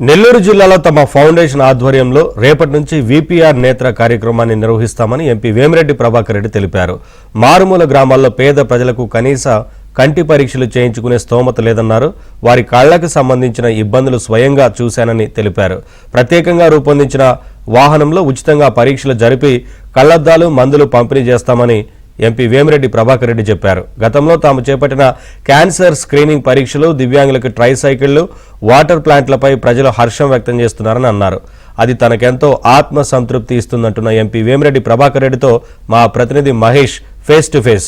నెల్లూరు జిల్లాలో తమ ఫౌండేషన్ ఆధ్వర్యంలో రేపటి నుంచి వీపీఆర్ నేత్ర కార్యక్రమాన్ని నిర్వహిస్తామని ఎంపీ వేమిరెడ్డి ప్రభాకర్ రెడ్డి తెలిపారు. మారుమూల గ్రామాల్లో పేద ప్రజలకు కనీస కంటి పరీక్షలు చేయించుకునే స్తోమత లేదన్నారు. వారి కళ్లకు సంబంధించిన ఇబ్బందులు స్వయంగా చూశానని తెలిపారు. ప్రత్యేకంగా రూపొందించిన వాహనంలో ఉచితంగా పరీక్షలు జరిపి కళ్లద్దాలు మందులు పంపిణీ చేస్తామని ఎంపీ వేమిరెడ్డి ప్రభాకర్ రెడ్డి చెప్పారు. గతంలో తాము చేపట్టిన క్యాన్సర్ స్క్రీనింగ్ పరీక్షలు, దివ్యాంగులకు ట్రైసైకిళ్లు, వాటర్ ప్లాంట్లపై ప్రజలు హర్షం వ్యక్తం చేస్తున్నారని అన్నారు. అది తనకెంతో ఆత్మ సంతృప్తి ఇస్తుందంటున్న ఎంపీ వేమిరెడ్డి ప్రభాకర్ రెడ్డితో మా ప్రతినిధి Mahesh face to face.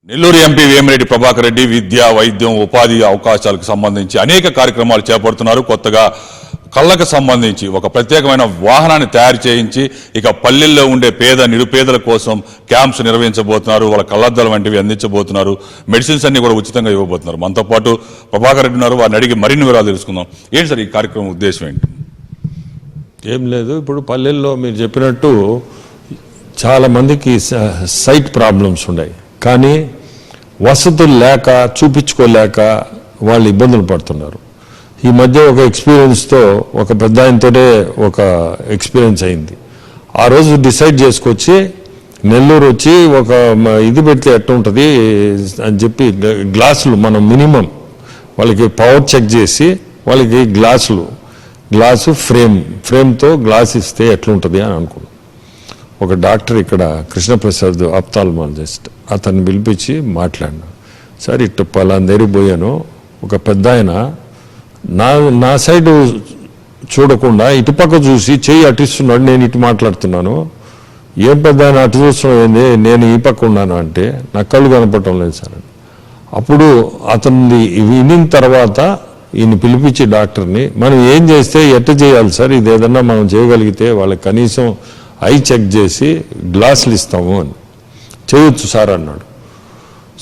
Nellore MP Vemireddy Prabhakar Reddy విద్య, వైద్యం, ఉపాధి అవకాశాలకు సంబంధించి అనేక కార్యక్రమాలు చేపడుతున్నారు. కొత్తగా కళ్ళకు సంబంధించి ఒక ప్రత్యేకమైన వాహనాన్ని తయారు చేయించి ఇక పల్లెల్లో ఉండే పేద నిరుపేదల కోసం క్యాంప్స్ నిర్వహించబోతున్నారు. వాళ్ళ కళ్ళద్దాలు వంటివి అందించబోతున్నారు. మెడిసిన్స్ అన్ని కూడా ఉచితంగా ఇవ్వబోతున్నారు. మనతో పాటు ప్రభాకర్ రెడ్డి ఉన్నారు. వారిని అడిగి మరిన్ని వివరాలు తెలుసుకుందాం. ఏంటి సార్ ఈ కార్యక్రమం ఉద్దేశం ఏంటి? ఏం లేదు, ఇప్పుడు పల్లెల్లో మీరు చెప్పినట్టు చాలా మందికి సైట్ ప్రాబ్లమ్స్ ఉన్నాయి, కానీ వసతులు లేక చూపించుకోలేక వాళ్ళు ఇబ్బందులు పడుతున్నారు. ఈ మధ్య ఒక ఎక్స్పీరియన్స్తో ఒక పెద్ద ఆయనతోనే ఒక ఎక్స్పీరియన్స్ అయింది. ఆ రోజు డిసైడ్ చేసుకొచ్చి నెల్లూరు వచ్చి ఒక ఇది పెడితే ఎట్లా ఉంటుంది అని చెప్పి గ్లాసులు మనం మినిమం వాళ్ళకి పవర్ చెక్ చేసి వాళ్ళకి గ్లాసు ఫ్రేమ్తో గ్లాస్ ఇస్తే ఎట్లుంటుంది అని అనుకున్నాం. ఒక డాక్టర్ ఇక్కడ కృష్ణప్రసాద్ ఆప్థాల్మాలజిస్ట్, అతన్ని పిలిపించి మాట్లాడినా. సార్ ఇట్టు పలానా దగ్గర పోయాను, ఒక పెద్ద ఆయన నా సైడ్ చూడకుండా ఇటుపక్క చూసి చెయ్యి అటిస్తున్నాడు, నేను ఇటు మాట్లాడుతున్నాను. ఏం పెద్ద ఆయన అటు చూస్తున్నాడు, నేను ఈ పక్క ఉన్నాను అంటే నా కళ్ళు కనపడటం లేదు సార్. అప్పుడు అతన్ని వినిన తర్వాత ఈయన పిలిపించి డాక్టర్ని, మనం ఏం చేస్తే ఎట్ట చేయాలి సార్, ఇది ఏదన్నా మనం చేయగలిగితే వాళ్ళకి కనీసం ఐ చెక్ చేసి గ్లాసులు ఇస్తాము అని. చేయొచ్చు సార్ అన్నాడు.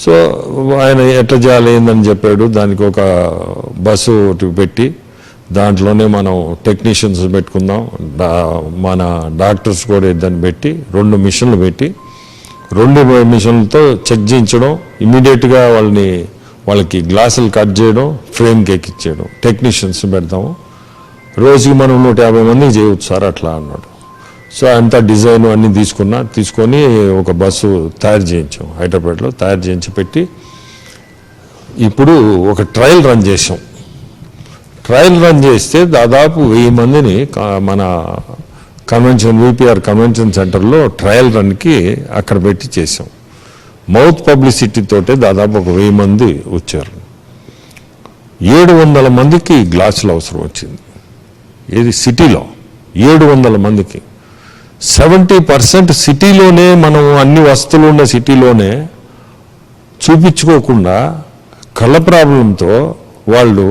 సో ఆయన ఎట్లా చేయాలి ఏందని చెప్పాడు. దానికి ఒక బస్సు పెట్టి దాంట్లోనే మనం టెక్నీషియన్స్ పెట్టుకుందాం, మన డాక్టర్స్ కూడా దాన్ని పెట్టి 2 మిషన్లు పెట్టి 2 మిషన్లతో చెక్ చేయించడం, ఇమ్మీడియట్గా వాళ్ళకి గ్లాసులు కట్ చేయడం, ఫ్రేమ్కి ఎక్కించేయడం, టెక్నీషియన్స్ పెడతాము. రోజుకి మనం 150 మందికి చేయవచ్చు సార్ అట్లా అన్నాడు. సో అంతా డిజైన్ అన్నీ తీసుకొని ఒక బస్సు తయారు చేయించాం, హైదరాబాద్లో తయారు చేయించి పెట్టి ఇప్పుడు ఒక ట్రయల్ రన్ చేసాం. ట్రయల్ రన్ చేస్తే దాదాపు 1000 మందిని మన వీపీఆర్ కన్వెన్షన్ సెంటర్లో ట్రయల్ రన్కి అక్కడ పెట్టి చేసాం. మౌత్ పబ్లిసిటీ తోటే దాదాపు ఒక 1000 మంది వచ్చారు. 700 మందికి గ్లాసులు అవసరం వచ్చింది. ఏది సిటీలో 700 మందికి. 70% సిటీలోనే మనం అన్ని వస్తువులు ఉన్న సిటీలోనే చూపించుకోకుండా కళ్ళ ప్రాబ్లంతో వాళ్ళు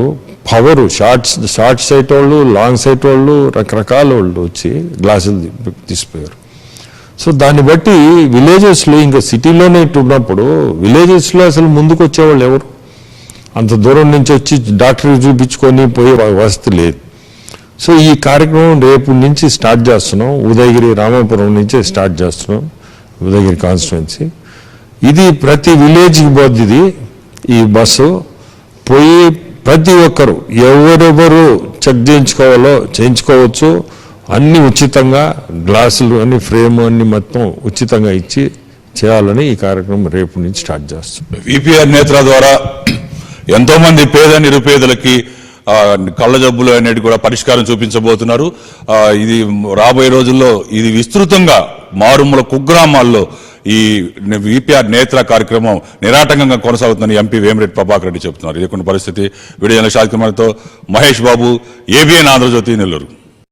పవరు షార్ట్ సైట్ వాళ్ళు, లాంగ్ సైట్ వాళ్ళు, రకరకాల వాళ్ళు వచ్చి గ్లాసులు తీసిపోయారు. సో దాన్ని బట్టి విలేజెస్లో, ఇంకా సిటీలోనే ఇటు ఉన్నప్పుడు విలేజెస్లో అసలు ముందుకు వచ్చేవాళ్ళు ఎవరు? అంత దూరం నుంచి వచ్చి డాక్టర్కి చూపించుకొని పోయే వసతి లేదు. సో ఈ కార్యక్రమం రేపు నుంచి స్టార్ట్ చేస్తున్నాం. ఉదయగిరి రామాపురం నుంచే స్టార్ట్ చేస్తున్నాం, ఉదయగిరి కాన్స్టిట్యున్సీ. ఇది ప్రతి విలేజ్కి పోద్ది ఈ బస్సు. పోయి ప్రతి ఒక్కరు ఎవరెవరు చెక్ చేయించుకోవచ్చు. అన్ని ఉచితంగా, గ్లాసులు అన్ని, ఫ్రేమ్ అన్ని మొత్తం ఉచితంగా ఇచ్చి చేయాలని ఈ కార్యక్రమం రేపు నుంచి స్టార్ట్ చేస్తాం. వీపీఆర్ నేత్ర ద్వారా ఎంతో మంది పేద నిరుపేదలకి కళ్ళ జబ్బులు అనేవి కూడా పరిష్కారం చూపించబోతున్నారు. ఇది రాబోయే రోజుల్లో ఇది విస్తృతంగా మారుమూల కుగ్రామాల్లో ఈ వీపీఆర్ నేత్ర కార్యక్రమం నిరాటంకంగా కొనసాగుతుందని ఎంపీ వేమిరెడ్డి ప్రభాకర్ రెడ్డి చెబుతున్నారు. ఇది కొన్ని పరిస్థితి. వీడియో జర్నలిస్ట్ షాద్ కుమార్తో మహేష్ బాబు, ఏబిఎన్ ఆంధ్రజ్యోతి, నెల్లూరు.